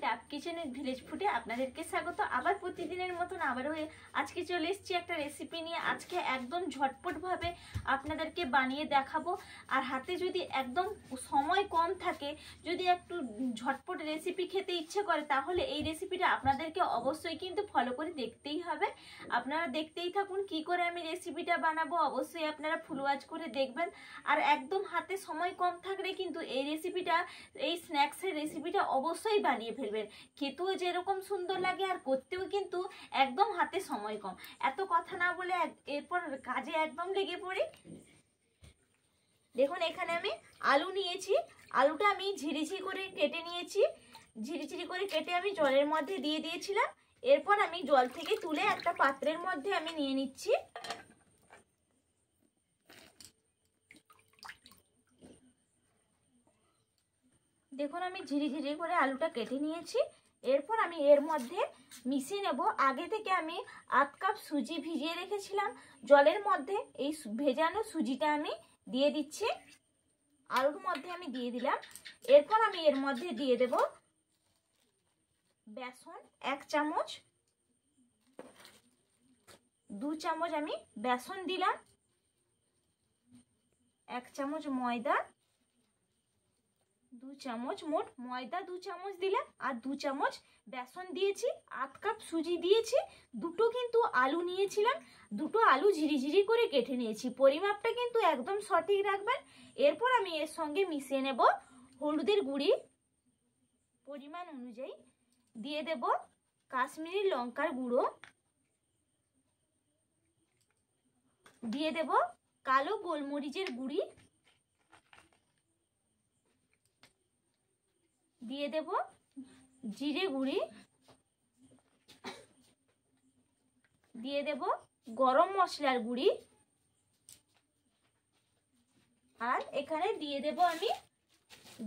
লাভ কিচেনের ভিলেজ ফুডে আপনাদেরকে স্বাগত। আবার প্রতিদিনের মতন আবারও আজকে চলে এসেছি একটা রেসিপি নিয়ে। আজকে একদম ঝটপটভাবে আপনাদেরকে বানিয়ে দেখাবো। আর হাতে যদি একদম সময় কম থাকে, যদি একটু ঝটপট রেসিপি খেতে ইচ্ছে করে, তাহলে এই রেসিপিটা আপনাদেরকে অবশ্যই কিন্তু ফলো করে দেখতেই হবে। আপনারা দেখতেই থাকুন কি করে আমি রেসিপিটা বানাবো, অবশ্যই আপনারা ফুল ওয়াচ করে দেখবেন। আর একদম হাতে সময় কম থাকলে কিন্তু এই রেসিপিটা, এই স্ন্যাক্সের রেসিপিটা অবশ্যই বানিয়ে ফেলবেন। খেতেও যেরকম সুন্দর লাগে আর করতেও কিন্তু একদম হাতে সময় কম। এত কথা না বলে এরপর কাজে একদম লেগে পড়ি। দেখুন এখানে আমি আলু নিয়েছি, আলুটা আমি ঝিরিঝিরি করে কেটে নিয়েছি। ঝিরিঝিরি করে কেটে আমি জলের মধ্যে দিয়ে দিয়েছিলাম। এরপর আমি জল থেকে তুলে একটা পাত্রের মধ্যে আমি নিয়ে নিচ্ছি। দেখুন আমি ঝিরিঝিরি করে আলুটা কেটে নিয়েছি। এরপর আমি এর মধ্যে মিশিয়ে নেব। আগে থেকে আমি আধ কাপ সুজি ভিজিয়ে রেখেছিলাম জলের মধ্যে। এই ভেজানো সুজিটা আমি দিয়ে দিচ্ছি, আলুর মধ্যে আমি দিয়ে দিলাম। এরপর আমি এর মধ্যে দিয়ে দেব বেসন 1 চামচ, 2 চামচ আমি বেসন দিলাম, 1 চামচ ময়দা, 2 চামচ, মোট ময়দা 2 চামচ দিলাম আর 2 চামচ বেসন দিয়েছি। আধ কাপ সুজি দিয়েছি, দুটো কিন্তু আলু নিয়েছিলাম, দুটো আলু ঝিরিঝিরি করে কেটে নিয়েছি। পরিমাপটা কিন্তু একদম সঠিক রাখবেন। এরপর আমি এর সঙ্গে মিশিয়ে নেব হলুদের গুঁড়ি পরিমাণ অনুযায়ী, দিয়ে দেব কাশ্মীরি লঙ্কার গুঁড়ো, দিয়ে দেব কালো গোলমরিচের গুঁড়ি, দিয়ে দেব জিরে গুঁড়ি, দিয়ে দেব গরম মশলার গুঁড়ি, আর এখানে দিয়ে দেব আমি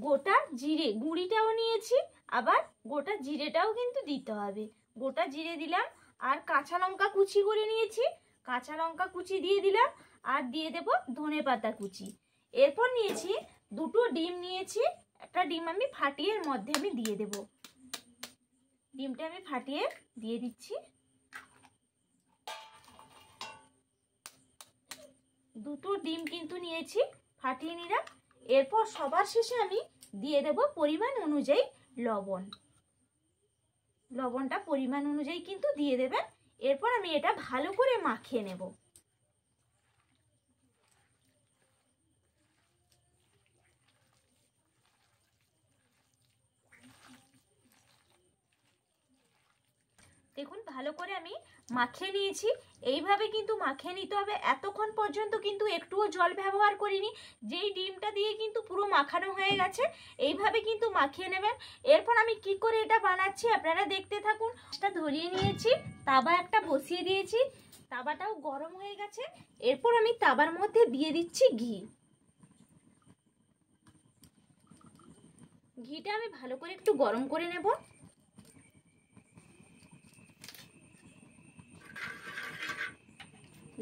গোটা জিরে গুঁড়িটাও নিয়েছি, আবার গোটা জিরেটাও কিন্তু দিতে হবে। গোটা জিরে দিলাম আর কাঁচা লঙ্কা কুচি করে নিয়েছি, কাঁচা লঙ্কা কুচি দিয়ে দিলাম, আর দিয়ে দেব ধনেপাতা কুচি। এরপর নিয়েছি দুটো ডিম নিয়েছি, একটা ডিম আমি ফাটিয়ে এর মধ্যে আমি দিয়ে দেব। ডিমটা আমি ফাটিয়ে দিয়ে দিচ্ছি। দুটো ডিম কিন্তু নিয়েছি, ফাটিয়ে নিলাম। এরপর সবার শেষে আমি দিয়ে দেব পরিমাণ অনুযায়ী লবণ। লবণটা পরিমাণ অনুযায়ী কিন্তু দিয়ে দেবেন। এরপর আমি এটা ভালো করে মাখিয়ে নেব। দেখুন ভালো করে আমি মাখিয়ে নিয়েছি। এইভাবে কিন্তু মাখিয়ে নিতে হবে। এতক্ষণ পর্যন্ত কিন্তু একটুও জল ব্যবহার করিনি, যেই ডিমটা দিয়ে কিন্তু পুরো মাখানো হয়ে গেছে। এইভাবে কিন্তু মাখিয়ে নেবেন। এরপর আমি কি করে এটা বানাচ্ছি আপনারা দেখতে থাকুন। এটা ধরিয়ে নিয়েছি, তাওয়া একটা বসিয়ে দিয়েছি, তাওয়াটাও গরম হয়ে গেছে। এরপর আমি তাওয়ার মধ্যে দিয়ে দিচ্ছি ঘি। ঘিটা আমি ভালো করে একটু গরম করে নেব।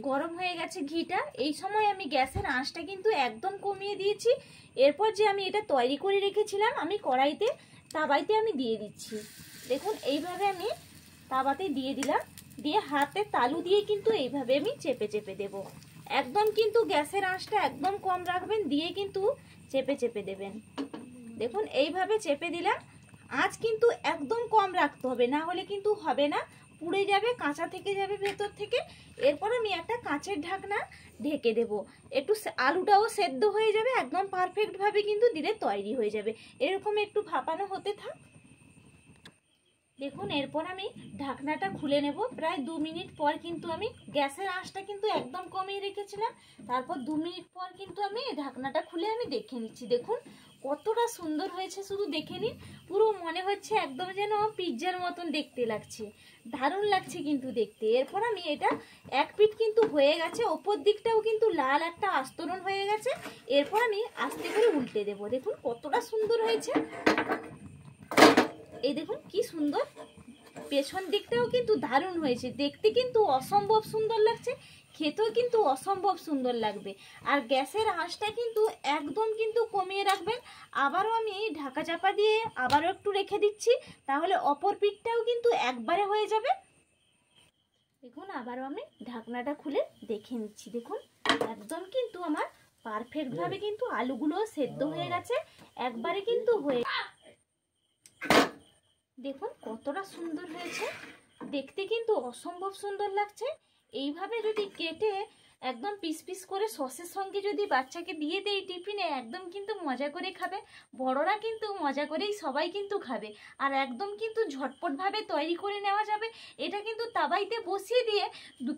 গরম হয়ে গেছে ঘিটা। এই সময় আমি গ্যাসের আঁচটা কিন্তু একদম কমিয়ে দিয়েছি। এরপর যে আমি এটা তৈরি করে রেখেছিলাম আমি কড়াইতে, তাওয়াতে আমি দিয়ে দিচ্ছি। দেখুন এইভাবে আমি তাওয়াতে দিয়ে দিলাম, দিয়ে হাতে তালু দিয়ে কিন্তু এইভাবে আমি চেপে চেপে দেব। একদম কিন্তু গ্যাসের আঁচটা একদম কম রাখবেন, দিয়ে কিন্তু চেপে চেপে দেবেন। দেখুন এইভাবে চেপে দিলাম। আঁচ কিন্তু একদম কম রাখতে হবে, না হলে কিন্তু হবে না, পুড়ে যাবে, কাঁচা থেকে যাবে ভেতর থেকে। এরপর আমি একটা কাঁচের ঢাকনা ঢেকে দেব। একটু আলুটাও সেদ্ধ হয়ে যাবে, একদম পারফেক্টভাবে কিন্তু দিলে তৈরি হয়ে যাবে। এরকম একটু ভাপানো হতে থাক। দেখুন এরপর আমি ঢাকনাটা খুলে নেব। প্রায় 2 মিনিট পর কিন্তু আমি গ্যাসের আঁচটা কিন্তু একদম কমিয়ে রেখেছিলাম। তারপর 2 মিনিট পর কিন্তু আমি ঢাকনাটা খুলে আমি দেখে নিচ্ছি। দেখুন কতটা সুন্দর হয়েছে, শুধু দেখে নিন। পুরো মনে হচ্ছে একদম যেন পিৎজার মতন দেখতে লাগছে, দারুণ লাগছে কিন্তু দেখতে। এরপর আমি এটা এক পিঠ কিন্তু হয়ে গেছে, ওপর দিকটাও কিন্তু লাল একটা আস্তরণ হয়ে গেছে। এরপর আমি আস্তে করে উল্টে দেব। দেখুন কতটা সুন্দর হয়েছে, এই দেখুন কি সুন্দর। পেছন দিকটাও কিন্তু দারুণ হয়েছে, দেখতে কিন্তু অসম্ভব সুন্দর লাগছে। খেতেও কিন্তু অসম্ভব সুন্দর লাগবে। আর গ্যাসের আঁচটা কিন্তু একদম কিন্তু কমিয়ে রাখবেন। আবারও আমি ঢাকা চাপা দিয়ে আবারও একটু রেখে দিচ্ছি, তাহলে অপর পিঠটাও কিন্তু একবারে হয়ে যাবে। দেখুন আবারও আমি ঢাকনাটা খুলে দেখে নিচ্ছি। দেখুন একদম কিন্তু আমার পারফেক্টভাবে কিন্তু আলুগুলো সেদ্ধ হয়ে গেছে, একবারে কিন্তু হয়ে, দেখুন কতটা সুন্দর হয়েছে, দেখতে কিন্তু অসম্ভব সুন্দর লাগছে। এইভাবে যদি কেটে একদম পিস পিস করে সসের সঙ্গে যদি বাচ্চাকে দিয়ে দেই টিফিনে, একদম কিন্তু মজা করে খাবে। বড়রা কিন্তু মজা করেই সবাই কিন্তু খাবে। আর একদম কিন্তু ঝটপটভাবে তৈরি করে নেওয়া যাবে। এটা কিন্তু তাওয়াইতে বসিয়ে দিয়ে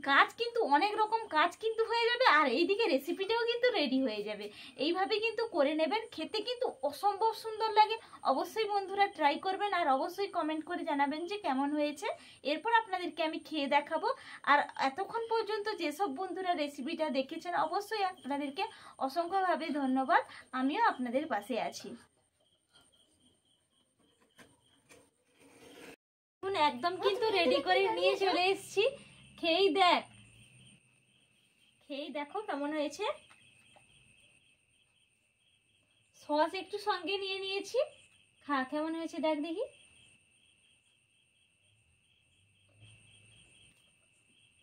কাজ কিন্তু অনেক রকম কাজ কিন্তু হয়ে যাবে, আর এইদিকে রেসিপিটাও কিন্তু রেডি হয়ে যাবে। এইভাবে কিন্তু করে নেবেন, খেতে কিন্তু অসম্ভব সুন্দর লাগে। অবশ্যই বন্ধুরা ট্রাই করবেন, আর অবশ্যই কমেন্ট করে জানাবেন যে কেমন হয়েছে। এরপর আপনাদেরকে আমি খেয়ে দেখাবো। আর এতক্ষণ পর্যন্ত যেসব বন্ধুরা রেসিপিটা দেখেছেন, অবশ্যই আপনাদেরকে অসংখ্যভাবে ধন্যবাদ। আমিও আপনাদের পাশে আছি। একদম কিন্তু রেডি করে নিয়ে চলে এসেছি। খেয়েই দেখো কেমন হয়েছে। সস একটু সঙ্গে নিয়ে নিয়েছি, খা কেমন হয়েছে দেখ দেখি।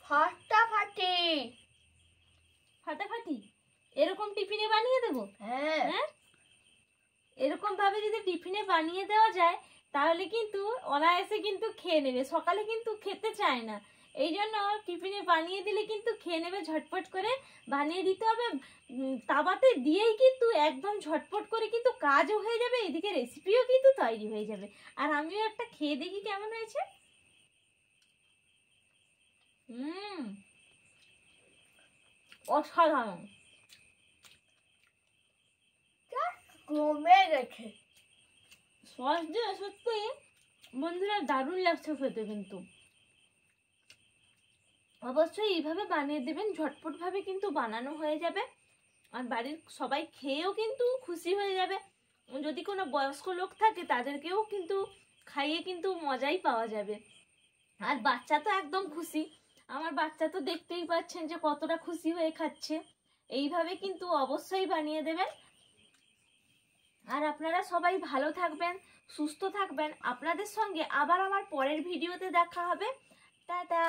ফাটাফাটি এরকম টিফিনে বানিয়ে দেবো। হ্যাঁ, এরকম ভাবে যদি টিফিনে বানিয়ে দেওয়া যায় তাহলে কিন্তু অনায়াসে কিন্তু খেয়ে নেবে। সকালে কিন্তু খেতে চায় না, এই জন্য টিফিনে বানিয়ে দিলে কিন্তু খেয়ে নেবে। ঝটপট করে বানিয়ে দিতে হবে, তাওয়াতে দিয়েই কিন্তু একদম ঝটপট করে কিন্তু কাজও হয়ে যাবে, এদিকে রেসিপিও কিন্তু তৈরি হয়ে যাবে। আর আমিও একটা খেয়ে দেখি কেমন হয়েছে। অসাধারণ, কমে গেছে সস দিয়ে। সত্যি বন্ধুরা দারুণ লাগছে খেতে, কিন্তু অবশ্যই এইভাবে বানিয়ে দেবেন। ঝটপট ভাবে কিন্তু বানানো হয়ে যাবে, আর বাড়ির সবাই খেয়েও কিন্তু খুশি হয়ে যাবে। যদি কোনো বয়স্ক লোক থাকে তাদেরকেও কিন্তু খাইয়ে কিন্তু মজাই পাওয়া যাবে। আর বাচ্চা তো একদম খুশি, আমার বাচ্চা তো দেখতেই পাচ্ছেন যে কতটা খুশি হয়ে খাচ্ছে। এইভাবে কিন্তু অবশ্যই বানিয়ে দেবেন। আর আপনারা সবাই ভালো থাকবেন, সুস্থ থাকবেন। আপনাদের সঙ্গে আবার আমার পরের ভিডিওতে দেখা হবে। টাটা।